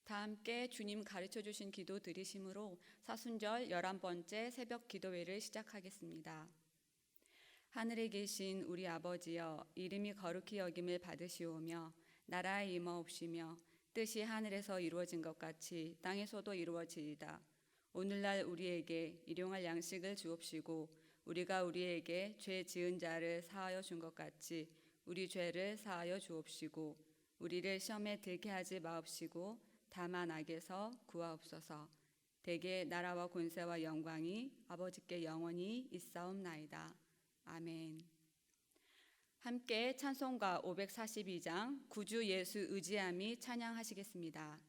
다 함께 주님 가르쳐 주신 기도 드리심으로 사순절 11번째 새벽 기도회를 시작하겠습니다. 하늘에 계신 우리 아버지여, 이름이 거룩히 여김을 받으시오며 나라의 임하옵시며 뜻이 하늘에서 이루어진 것 같이 땅에서도 이루어지이다. 오늘날 우리에게 일용할 양식을 주옵시고 우리가 우리에게 죄 지은 자를 사하여 준 것 같이 우리 죄를 사하여 주옵시고 우리를 시험에 들게 하지 마옵시고 다만 악에서 구하옵소서. 대개 나라와 권세와 영광이 아버지께 영원히 있사옵나이다. 아멘. 함께 찬송가 542장 구주 예수 의지함이 찬양하시겠습니다.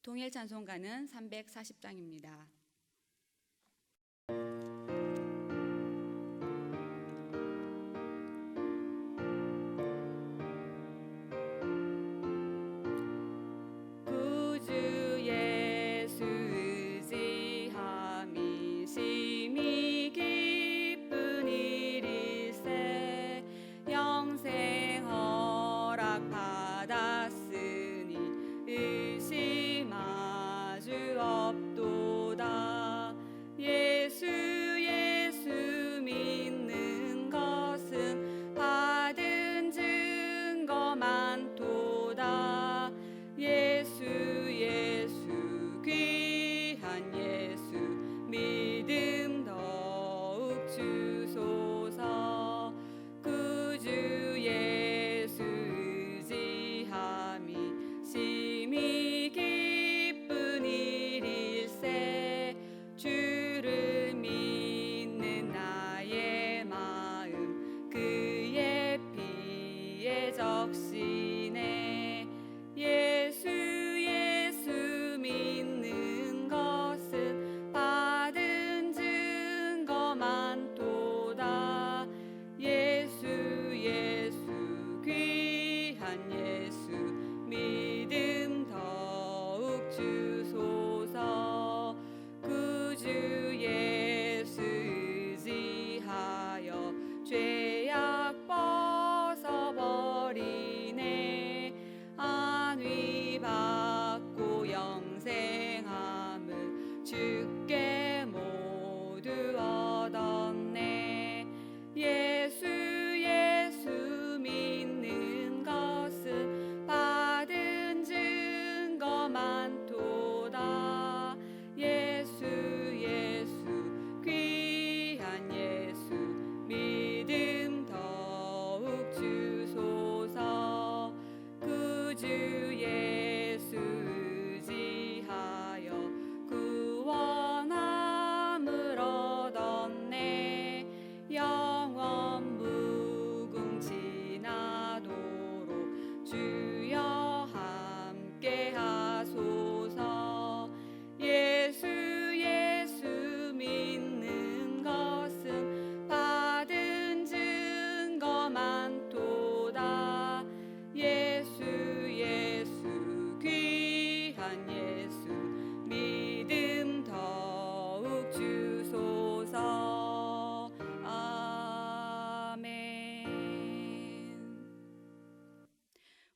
통일 찬송가는 340장입니다.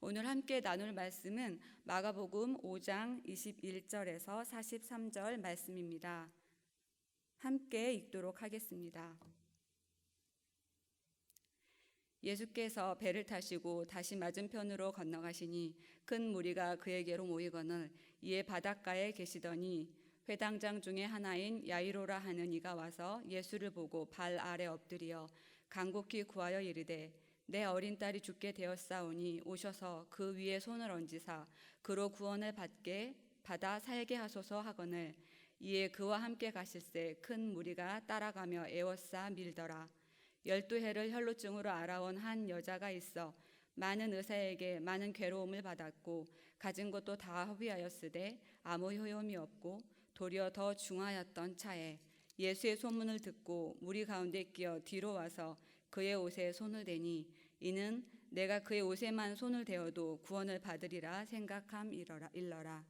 오늘 함께 나눌 말씀은 마가복음 5장 21절에서 43절 말씀입니다. 함께 읽도록 하겠습니다. 예수께서 배를 타시고 다시 맞은편으로 건너가시니 큰 무리가 그에게로 모이거늘 이에 바닷가에 계시더니 회당장 중에 하나인 야이로라 하는 이가 와서 예수를 보고 발 아래 엎드려 간곡히 구하여 이르되 내 어린 딸이 죽게 되었사오니 오셔서 그 위에 손을 얹으사 그로 구원을 받아 살게 하소서 하거늘 이에 그와 함께 가실새 큰 무리가 따라가며 애워싸 밀더라. 12해를 혈루증으로 앓아온 한 여자가 있어 많은 의사에게 많은 괴로움을 받았고 가진 것도 다 허비하였으되 아무 효용이 없고 도리어 더 중하였던 차에 예수의 소문을 듣고 무리 가운데 끼어 뒤로 와서 그의 옷에 손을 대니 이는 내가 그의 옷에만 손을 대어도 구원을 받으리라 생각함 일러라.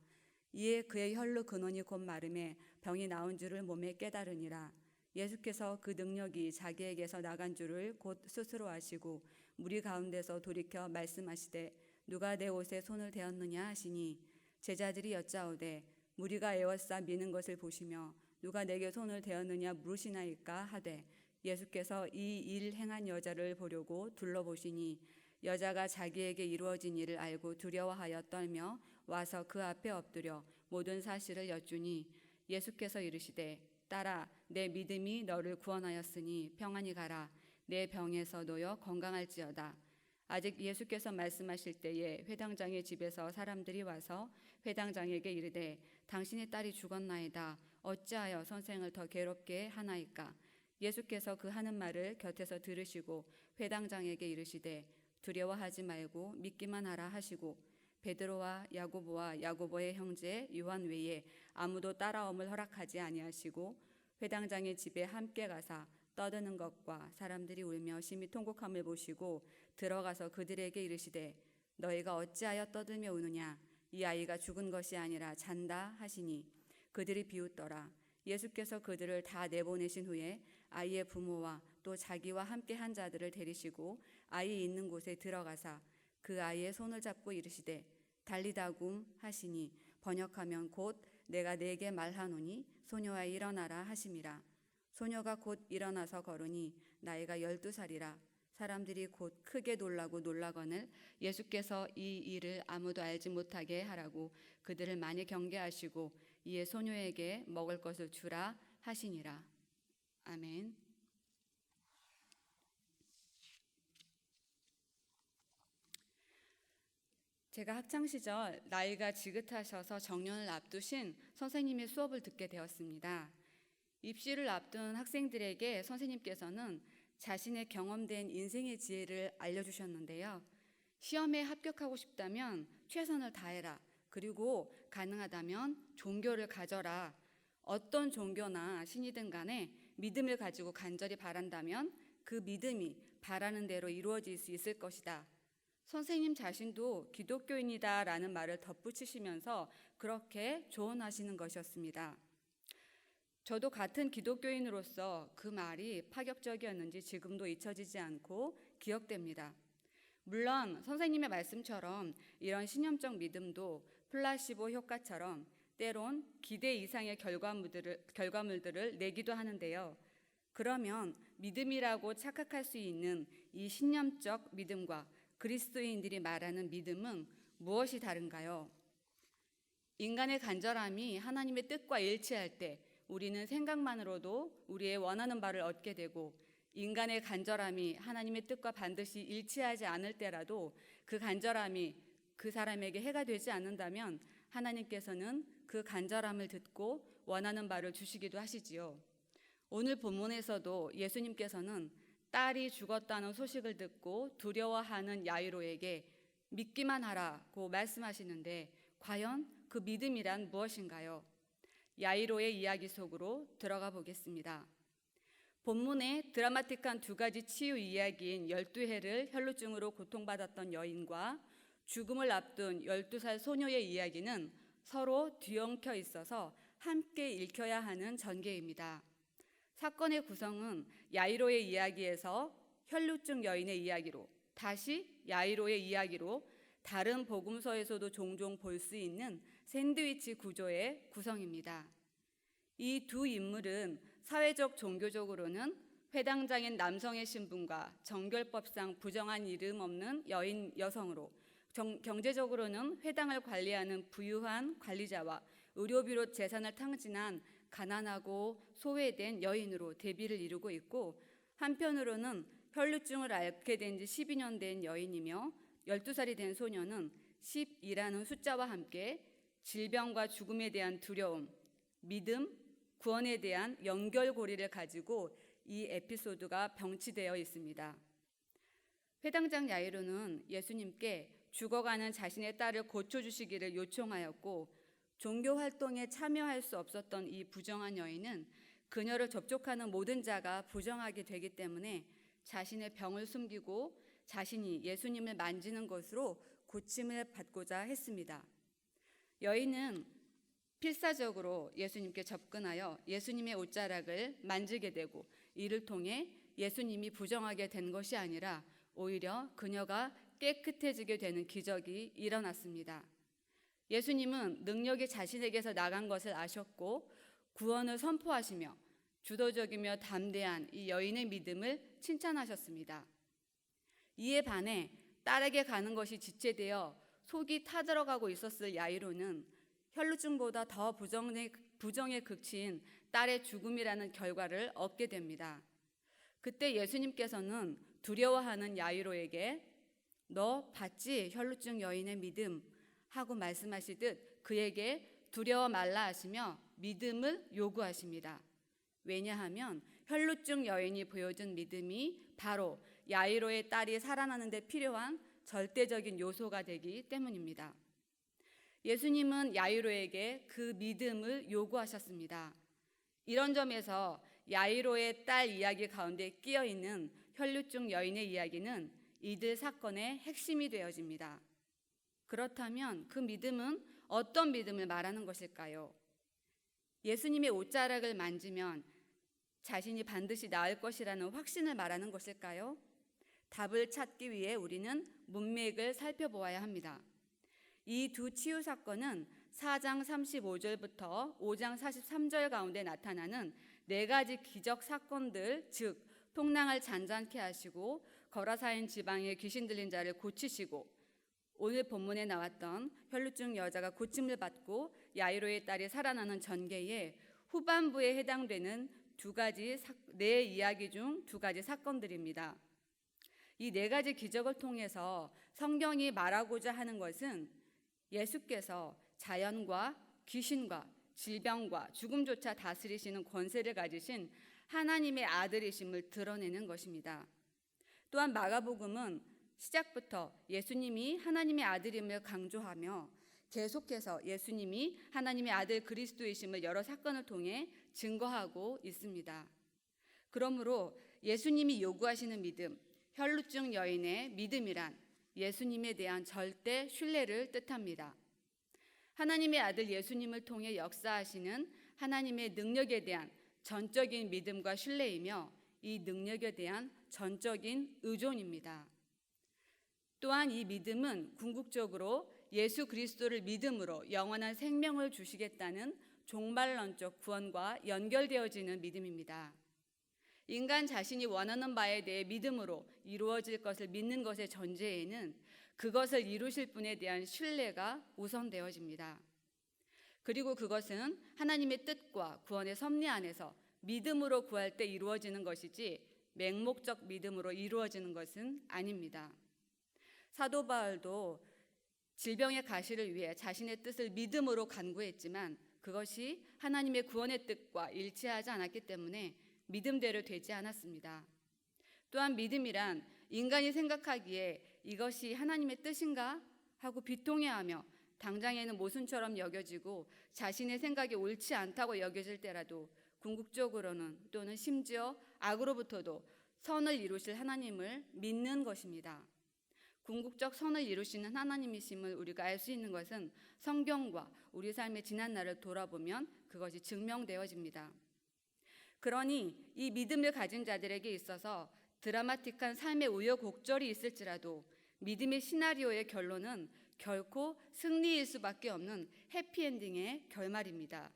이에 그의 혈루 근원이 곧 마름에 병이 나온 줄을 몸에 깨달으니라. 예수께서 그 능력이 자기에게서 나간 줄을 곧 스스로 아시고 무리 가운데서 돌이켜 말씀하시되 누가 내 옷에 손을 대었느냐 하시니 제자들이 여짜오되 무리가 에워싸 미는 것을 보시며 누가 내게 손을 대었느냐 물으시나이까 하되 예수께서 이 일 행한 여자를 보려고 둘러보시니 여자가 자기에게 이루어진 일을 알고 두려워하여 떨며 와서 그 앞에 엎드려 모든 사실을 여쭈니 예수께서 이르시되 딸아 내 믿음이 너를 구원하였으니 평안히 가라 내 병에서 놓여 건강할지어다. 아직 예수께서 말씀하실 때에 회당장의 집에서 사람들이 와서 회당장에게 이르되 당신의 딸이 죽었나이다. 어찌하여 선생을 더 괴롭게 하나이까? 예수께서 그 하는 말을 곁에서 들으시고 회당장에게 이르시되 두려워하지 말고 믿기만 하라 하시고 베드로와 야고보와 야고보의 형제 요한 외에 아무도 따라옴을 허락하지 아니하시고 회당장의 집에 함께 가사 떠드는 것과 사람들이 울며 심히 통곡함을 보시고 들어가서 그들에게 이르시되 너희가 어찌하여 떠들며 우느냐 이 아이가 죽은 것이 아니라 잔다 하시니 그들이 비웃더라. 예수께서 그들을 다 내보내신 후에 아이의 부모와 또 자기와 함께 한 자들을 데리시고 아이 있는 곳에 들어가사 그 아이의 손을 잡고 이르시되 달리다굼 하시니 번역하면 곧 내가 네게 말하노니 소녀아 일어나라 하심이라. 소녀가 곧 일어나서 걸으니 나이가 12살이라. 사람들이 곧 크게 놀라고 놀라거늘 예수께서 이 일을 아무도 알지 못하게 하라고 그들을 많이 경계하시고 이에 소녀에게 먹을 것을 주라 하시니라. 아멘. 제가 학창시절 나이가 지긋하셔서 정년을 앞두신 선생님의 수업을 듣게 되었습니다. 입시를 앞둔 학생들에게 선생님께서는 자신의 경험된 인생의 지혜를 알려주셨는데요. 시험에 합격하고 싶다면 최선을 다해라. 그리고 가능하다면 종교를 가져라. 어떤 종교나 신이든 간에 믿음을 가지고 간절히 바란다면 그 믿음이 바라는 대로 이루어질 수 있을 것이다. 선생님 자신도 기독교인이다 라는 말을 덧붙이시면서 그렇게 조언하시는 것이었습니다. 저도 같은 기독교인으로서 그 말이 파격적이었는지 지금도 잊혀지지 않고 기억됩니다. 물론 선생님의 말씀처럼 이런 신념적 믿음도 플라시보 효과처럼 때론 기대 이상의 결과물들을 내기도 하는데요. 그러면 믿음이라고 착각할 수 있는 이 신념적 믿음과 그리스도인들이 말하는 믿음은 무엇이 다른가요? 인간의 간절함이 하나님의 뜻과 일치할 때 우리는 생각만으로도 우리의 원하는 바를 얻게 되고 인간의 간절함이 하나님의 뜻과 반드시 일치하지 않을 때라도 그 간절함이 그 사람에게 해가 되지 않는다면 하나님께서는 그 간절함을 듣고 원하는 바를 주시기도 하시지요. 오늘 본문에서도 예수님께서는 딸이 죽었다는 소식을 듣고 두려워하는 야이로에게 믿기만 하라고 말씀하시는데 과연 그 믿음이란 무엇인가요? 야이로의 이야기 속으로 들어가 보겠습니다. 본문의 드라마틱한 두 가지 치유 이야기인 12해를 혈루증으로 고통받았던 여인과 죽음을 앞둔 12살 소녀의 이야기는 서로 뒤엉켜 있어서 함께 읽혀야 하는 전개입니다. 사건의 구성은 야이로의 이야기에서 혈루증 여인의 이야기로 다시 야이로의 이야기로 다른 복음서에서도 종종 볼 수 있는 샌드위치 구조의 구성입니다. 이 두 인물은 사회적 종교적으로는 회당장인 남성의 신분과 정결법상 부정한 이름 없는 여성으로 경제적으로는 회당을 관리하는 부유한 관리자와 의료비로 재산을 탕진한 가난하고 소외된 여인으로 대비를 이루고 있고 한편으로는 혈루증을 앓게 된 지 12년 된 여인이며 12살이 된 소녀는 10이라는 숫자와 함께 질병과 죽음에 대한 두려움, 믿음, 구원에 대한 연결고리를 가지고 이 에피소드가 병치되어 있습니다. 회당장 야이로는 예수님께 죽어가는 자신의 딸을 고쳐주시기를 요청하였고 종교 활동에 참여할 수 없었던 이 부정한 여인은 그녀를 접촉하는 모든 자가 부정하게 되기 때문에 자신의 병을 숨기고 자신이 예수님을 만지는 것으로 고침을 받고자 했습니다. 여인은 필사적으로 예수님께 접근하여 예수님의 옷자락을 만지게 되고 이를 통해 예수님이 부정하게 된 것이 아니라 오히려 그녀가 깨끗해지게 되는 기적이 일어났습니다. 예수님은 능력이 자신에게서 나간 것을 아셨고 구원을 선포하시며 주도적이며 담대한 이 여인의 믿음을 칭찬하셨습니다. 이에 반해 딸에게 가는 것이 지체되어 속이 타들어가고 있었을 야이로는 혈루증보다 더 부정의 극치인 딸의 죽음이라는 결과를 얻게 됩니다. 그때 예수님께서는 두려워하는 야이로에게 너 봤지? 혈루증 여인의 믿음 하고 말씀하시듯 그에게 두려워 말라 하시며 믿음을 요구하십니다. 왜냐하면 혈루증 여인이 보여준 믿음이 바로 야이로의 딸이 살아나는 데 필요한 절대적인 요소가 되기 때문입니다. 예수님은 야이로에게 그 믿음을 요구하셨습니다. 이런 점에서 야이로의 딸 이야기 가운데 끼어 있는 혈루증 여인의 이야기는 이들 사건의 핵심이 되어집니다. 그렇다면 그 믿음은 어떤 믿음을 말하는 것일까요? 예수님의 옷자락을 만지면 자신이 반드시 나을 것이라는 확신을 말하는 것일까요? 답을 찾기 위해 우리는 문맥을 살펴보아야 합니다. 이 두 치유 사건은 4장 35절부터 5장 43절 가운데 나타나는 네 가지 기적 사건들, 즉 통랑을 잔잔케 하시고 거라사인 지방에 귀신 들린 자를 고치시고 오늘 본문에 나왔던 혈루증 여자가 고침을 받고 야이로의 딸이 살아나는 전개의 후반부에 해당되는 네 이야기 중 두 가지 사건들입니다. 이 네 가지 기적을 통해서 성경이 말하고자 하는 것은 예수께서 자연과 귀신과 질병과 죽음조차 다스리시는 권세를 가지신 하나님의 아들이심을 드러내는 것입니다. 또한 마가복음은 시작부터 예수님이 하나님의 아들임을 강조하며 계속해서 예수님이 하나님의 아들 그리스도이심을 여러 사건을 통해 증거하고 있습니다. 그러므로 예수님이 요구하시는 믿음, 혈루증 여인의 믿음이란 예수님에 대한 절대 신뢰를 뜻합니다. 하나님의 아들 예수님을 통해 역사하시는 하나님의 능력에 대한 전적인 믿음과 신뢰이며 이 능력에 대한 전적인 의존입니다. 또한 이 믿음은 궁극적으로 예수 그리스도를 믿음으로 영원한 생명을 주시겠다는 종말론적 구원과 연결되어지는 믿음입니다. 인간 자신이 원하는 바에 대해 믿음으로 이루어질 것을 믿는 것의 전제에는 그것을 이루실 분에 대한 신뢰가 우선되어집니다. 그리고 그것은 하나님의 뜻과 구원의 섭리 안에서 믿음으로 구할 때 이루어지는 것이지 맹목적 믿음으로 이루어지는 것은 아닙니다. 사도 바울도 질병의 가시를 위해 자신의 뜻을 믿음으로 간구했지만 그것이 하나님의 구원의 뜻과 일치하지 않았기 때문에 믿음대로 되지 않았습니다. 또한 믿음이란 인간이 생각하기에 이것이 하나님의 뜻인가 하고 비통해하며 당장에는 모순처럼 여겨지고 자신의 생각이 옳지 않다고 여겨질 때라도 궁극적으로는 또는 심지어 악으로부터도 선을 이루실 하나님을 믿는 것입니다. 궁극적 선을 이루시는 하나님이심을 우리가 알 수 있는 것은 성경과 우리 삶의 지난 날을 돌아보면 그것이 증명되어집니다. 그러니 이 믿음을 가진 자들에게 있어서 드라마틱한 삶의 우여곡절이 있을지라도 믿음의 시나리오의 결론은 결코 승리일 수밖에 없는 해피엔딩의 결말입니다.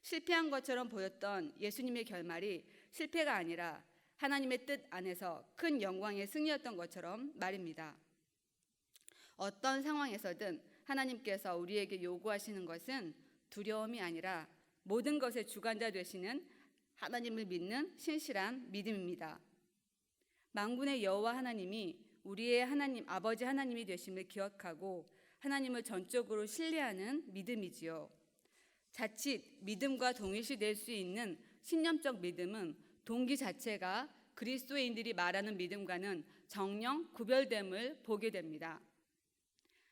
실패한 것처럼 보였던 예수님의 결말이 실패가 아니라 하나님의 뜻 안에서 큰 영광의 승리였던 것처럼 말입니다. 어떤 상황에서든 하나님께서 우리에게 요구하시는 것은 두려움이 아니라 모든 것의 주관자 되시는 하나님을 믿는 신실한 믿음입니다. 만군의 여호와 하나님이 우리의 하나님, 아버지 하나님이 되심을 기억하고 하나님을 전적으로 신뢰하는 믿음이지요. 자칫 믿음과 동일시 될 수 있는 신념적 믿음은 동기 자체가 그리스도인들이 말하는 믿음과는 정령 구별됨을 보게 됩니다.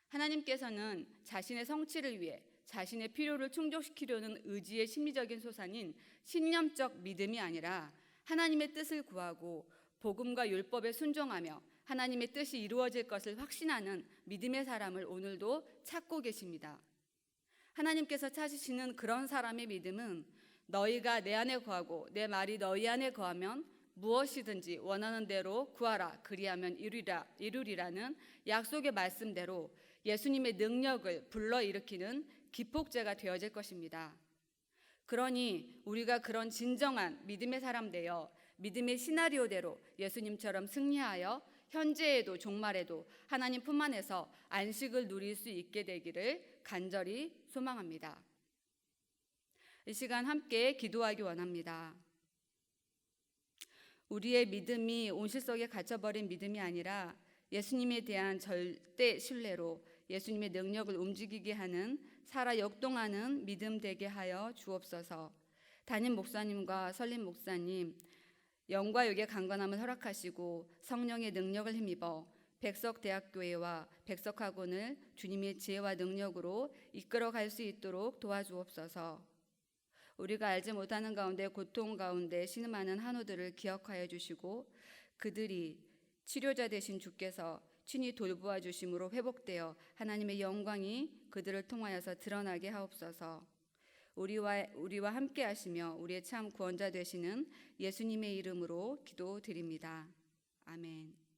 하나님께서는 자신의 성취를 위해 자신의 필요를 충족시키려는 의지의 심리적인 소산인 신념적 믿음이 아니라 하나님의 뜻을 구하고 복음과 율법에 순종하며 하나님의 뜻이 이루어질 것을 확신하는 믿음의 사람을 오늘도 찾고 계십니다. 하나님께서 찾으시는 그런 사람의 믿음은 너희가 내 안에 거하고 내 말이 너희 안에 거하면 무엇이든지 원하는 대로 구하라 그리하면 이루리라는 약속의 말씀대로 예수님의 능력을 불러일으키는 기폭제가 되어질 것입니다. 그러니 우리가 그런 진정한 믿음의 사람 되어 믿음의 시나리오대로 예수님처럼 승리하여 현재에도 종말에도 하나님 품 안에서 안식을 누릴 수 있게 되기를 간절히 소망합니다. 이 시간 함께 기도하기 원합니다. 우리의 믿음이 온실속에 갇혀버린 믿음이 아니라 예수님에 대한 절대 신뢰로 예수님의 능력을 움직이게 하는 살아 역동하는 믿음 되게 하여 주옵소서. 담임 목사님과 설림 목사님 영과 육의 강건함을 허락하시고 성령의 능력을 힘입어 백석대학교회와 백석학원을 주님의 지혜와 능력으로 이끌어갈 수 있도록 도와주옵소서. 우리가 알지 못하는 가운데 고통 가운데 신음하는 한우들을 기억하여 주시고 그들이 치료자 되신 주께서 친히 돌보아 주심으로 회복되어 하나님의 영광이 그들을 통하여서 드러나게 하옵소서. 우리와 함께 하시며 우리의 참 구원자 되시는 예수님의 이름으로 기도드립니다. 아멘.